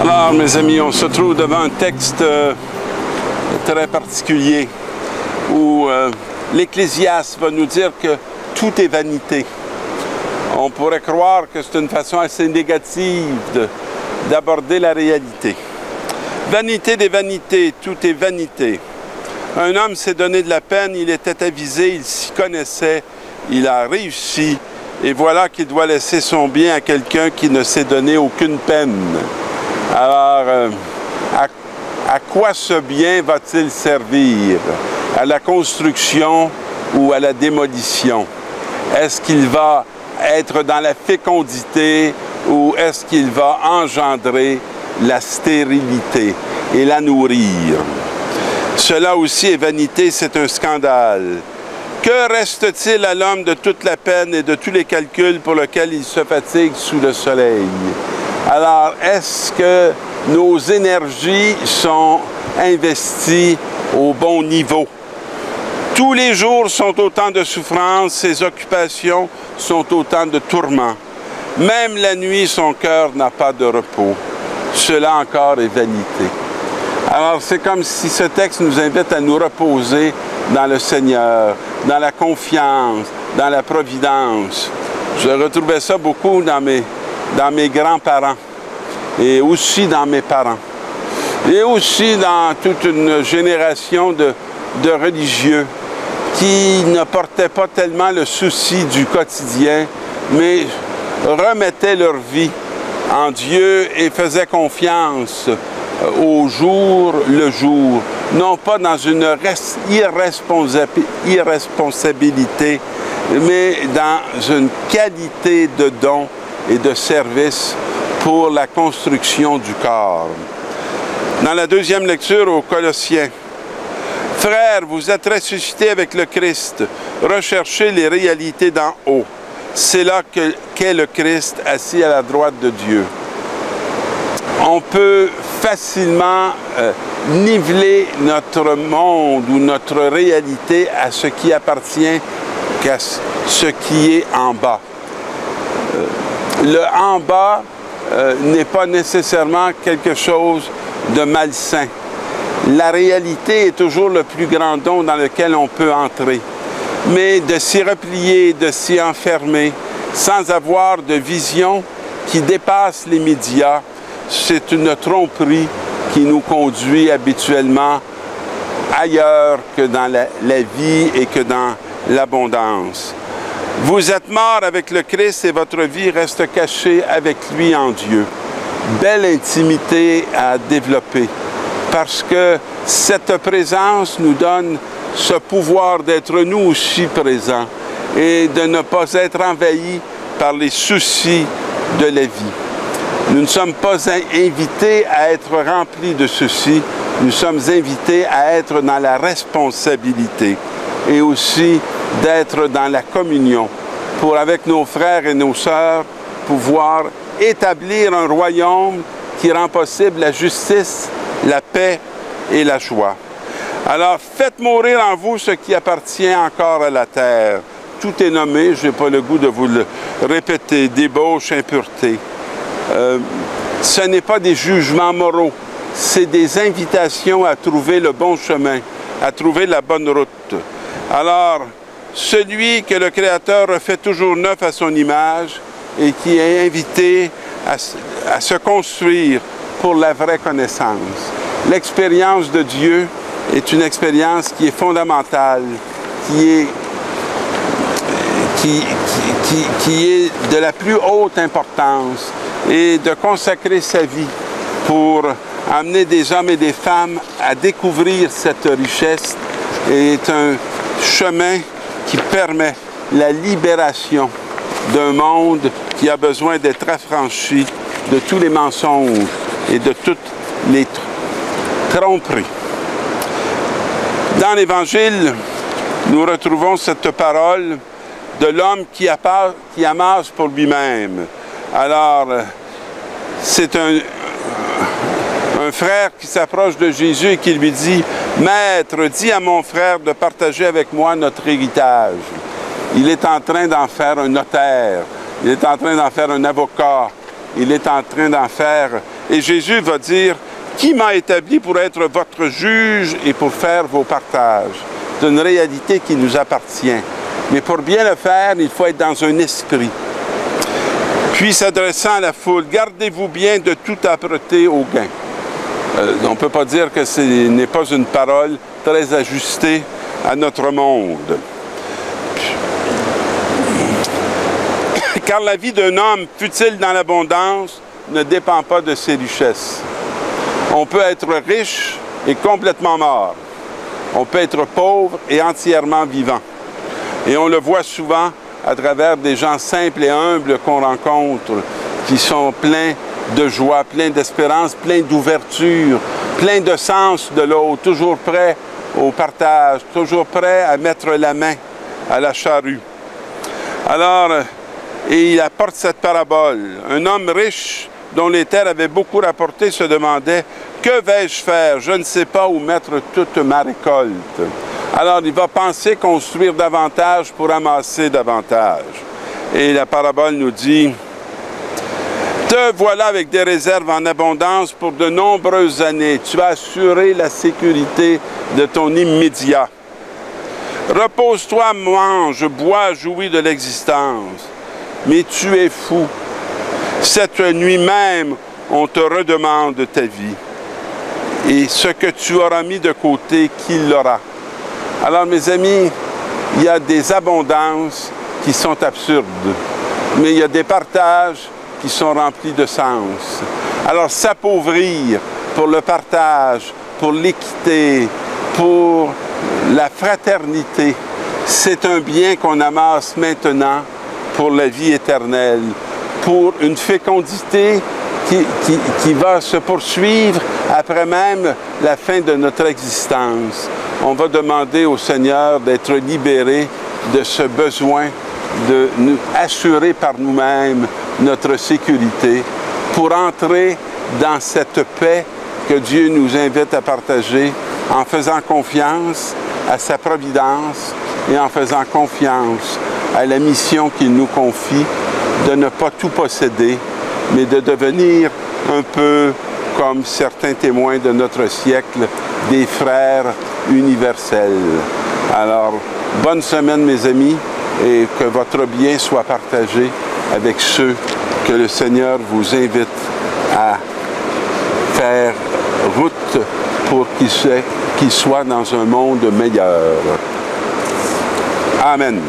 Alors, mes amis, on se trouve devant un texte très particulier où l'Ecclésiaste va nous dire que tout est vanité. On pourrait croire que c'est une façon assez négative d'aborder la réalité. Vanité des vanités, tout est vanité. Un homme s'est donné de la peine, il était avisé, il s'y connaissait, il a réussi, et voilà qu'il doit laisser son bien à quelqu'un qui ne s'est donné aucune peine. Alors, à quoi ce bien va-t-il servir? À la construction ou à la démolition? Est-ce qu'il va être dans la fécondité ou est-ce qu'il va engendrer la stérilité et la nourrir? Cela aussi est vanité, c'est un scandale. Que reste-t-il à l'homme de toute la peine et de tous les calculs pour lesquels il se fatigue sous le soleil? Alors, est-ce que nos énergies sont investies au bon niveau? Tous les jours sont autant de souffrances, ses occupations sont autant de tourments. Même la nuit, son cœur n'a pas de repos. Cela encore est vanité. Alors, c'est comme si ce texte nous invite à nous reposer dans le Seigneur, dans la confiance, dans la providence. Je retrouvais ça beaucoup dans mes grands-parents et aussi dans mes parents. Et aussi dans toute une génération de religieux qui ne portaient pas tellement le souci du quotidien, mais remettaient leur vie en Dieu et faisaient confiance au jour le jour, non pas dans une irresponsabilité, mais dans une qualité de don et de service pour la construction du corps. Dans la deuxième lecture aux Colossiens, « Frères, vous êtes ressuscités avec le Christ, recherchez les réalités d'en haut. C'est là qu'est le Christ assis à la droite de Dieu. » On peut facilement niveler notre monde ou notre réalité à ce qui appartient qu'à ce qui est en bas. Le en bas n'est pas nécessairement quelque chose de malsain. La réalité est toujours le plus grand don dans lequel on peut entrer. Mais de s'y replier, de s'y enfermer, sans avoir de vision qui dépasse les médias, c'est une tromperie qui nous conduit habituellement ailleurs que dans la vie et que dans l'abondance. Vous êtes morts avec le Christ et votre vie reste cachée avec lui en Dieu. Belle intimité à développer, parce que cette présence nous donne ce pouvoir d'être nous aussi présents et de ne pas être envahis par les soucis de la vie. Nous ne sommes pas invités à être remplis de soucis, nous sommes invités à être dans la responsabilité et aussi d'être dans la communion pour, avec nos frères et nos sœurs, pouvoir établir un royaume qui rend possible la justice, la paix et la joie. Alors, faites mourir en vous ce qui appartient encore à la terre. Tout est nommé, je n'ai pas le goût de vous le répéter, débauche, impureté. Ce n'est pas des jugements moraux, c'est des invitations à trouver le bon chemin, à trouver la bonne route. Alors, celui que le Créateur refait toujours neuf à son image et qui est invité à se construire pour la vraie connaissance. L'expérience de Dieu est une expérience qui est fondamentale, qui est de la plus haute importance, et de consacrer sa vie pour amener des hommes et des femmes à découvrir cette richesse est un chemin qui permet la libération d'un monde qui a besoin d'être affranchi de tous les mensonges et de toutes les tromperies. Dans l'Évangile, nous retrouvons cette parole de l'homme qui amasse pour lui-même. Alors, c'est un frère qui s'approche de Jésus et qui lui dit « Maître, dis à mon frère de partager avec moi notre héritage. » Il est en train d'en faire un notaire, il est en train d'en faire un avocat, il est en train d'en faire Et Jésus va dire, « Qui m'a établi pour être votre juge et pour faire vos partages? » C'est une réalité qui nous appartient. Mais pour bien le faire, il faut être dans un esprit. Puis s'adressant à la foule, « Gardez-vous bien de toute âpreté au gain. » On ne peut pas dire que ce n'est pas une parole très ajustée à notre monde. Car la vie d'un homme, fût-il dans l'abondance, ne dépend pas de ses richesses. On peut être riche et complètement mort. On peut être pauvre et entièrement vivant. Et on le voit souvent à travers des gens simples et humbles qu'on rencontre, qui sont pleins de joie, pleins d'espérance, pleins d'ouverture, pleins de sens de l'autre, toujours prêts au partage, toujours prêts à mettre la main à la charrue. Alors, et il apporte cette parabole. Un homme riche dont les terres avaient beaucoup rapporté se demandait « Que vais-je faire? Je ne sais pas où mettre toute ma récolte. » Alors il va penser construire davantage pour amasser davantage. Et la parabole nous dit « Te voilà avec des réserves en abondance pour de nombreuses années. Tu as assuré la sécurité de ton immédiat. Repose-toi, mange, bois, jouis de l'existence. Mais tu es fou. Cette nuit même, on te redemande ta vie. Et ce que tu auras mis de côté, qui l'aura? » Alors, mes amis, il y a des abondances qui sont absurdes, mais il y a des partages qui sont remplis de sens. Alors, s'appauvrir pour le partage, pour l'équité, pour la fraternité, c'est un bien qu'on amasse maintenant pour la vie éternelle, pour une fécondité qui va se poursuivre après même la fin de notre existence. On va demander au Seigneur d'être libéré de ce besoin de nous assurer par nous-mêmes notre sécurité pour entrer dans cette paix que Dieu nous invite à partager en faisant confiance à sa providence et en faisant confiance à la mission qu'il nous confie de ne pas tout posséder, mais de devenir un peu comme certains témoins de notre siècle, des frères universels. Alors, bonne semaine mes amis, et que votre bien soit partagé avec ceux que le Seigneur vous invite à faire route pour qu'ils soient dans un monde meilleur. Amen.